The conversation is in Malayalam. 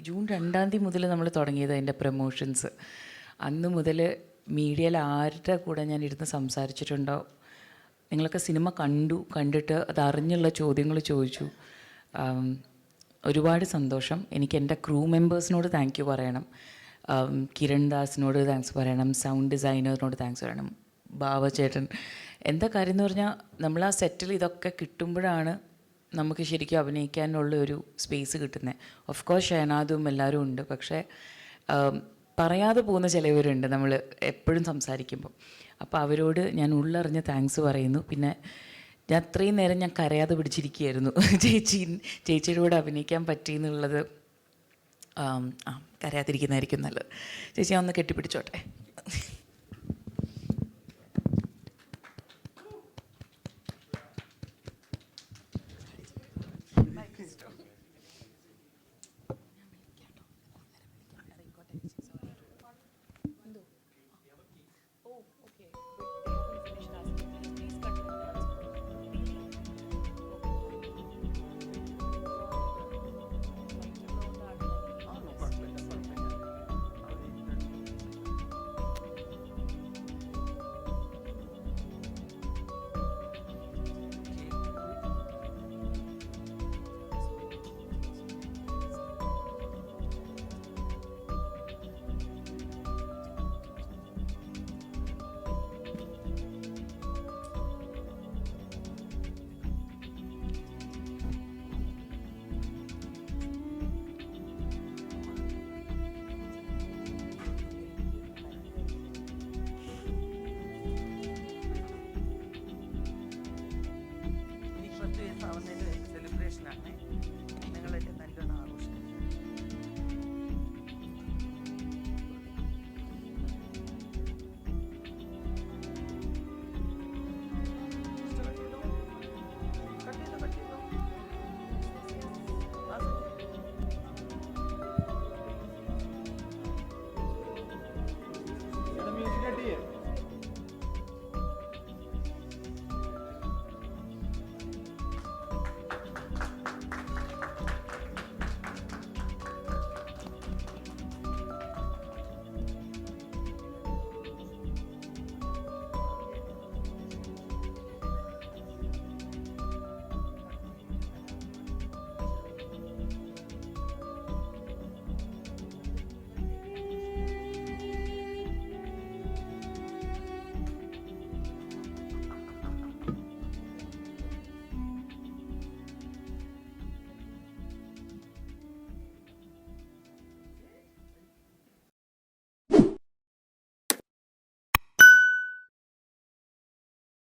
ജൂൺ 2 മുതൽ നമ്മൾ തുടങ്ങിയത് അതിൻ്റെ പ്രമോഷൻസ്. അന്ന് മുതൽ മീഡിയയിൽ ആരുടെ കൂടെ ഞാൻ ഇരുന്ന് സംസാരിച്ചിട്ടുണ്ടോ, നിങ്ങളൊക്കെ സിനിമ കണ്ടിട്ട് അതറിഞ്ഞുള്ള ചോദ്യങ്ങൾ ചോദിച്ചു. ഒരുപാട് സന്തോഷം. എനിക്ക് എൻ്റെ ക്രൂ മെമ്പേഴ്സിനോട് താങ്ക് യു പറയണം, കിരൺ ദാസിനോട് താങ്ക്സ് പറയണം, സൗണ്ട് ഡിസൈനറിനോട് താങ്ക്സ് പറയണം, ബാവചേട്ടൻ. എന്താ കാര്യം എന്ന് പറഞ്ഞാൽ, നമ്മൾ ആ സെറ്റിൽ ഇതൊക്കെ കിട്ടുമ്പോഴാണ് നമുക്ക് ശരിക്കും അഭിനയിക്കാനുള്ള ഒരു സ്പേസ് കിട്ടുന്നത്. ഓഫ് കോഴ്സ് ഷഹനാദും എല്ലാവരും ഉണ്ട്, പക്ഷേ പറയാതെ പോകുന്ന ചിലവരുണ്ട് നമ്മൾ എപ്പോഴും സംസാരിക്കുമ്പോൾ. അപ്പോൾ അവരോട് ഞാൻ ഉള്ളറിഞ്ഞ് താങ്ക്സ് പറയുന്നു. പിന്നെ ഞാൻ അത്രയും നേരം ഞാൻ കരയാതെ പിടിച്ചിരിക്കുകയായിരുന്നു. ചേച്ചിയുടെ കൂടെ അഭിനയിക്കാൻ പറ്റിയെന്നുള്ളത് കരയാതിരിക്കുന്നതായിരിക്കും നല്ലത്. ചേച്ചി ഞാൻ ഒന്ന് കെട്ടിപ്പിടിച്ചോട്ടെ.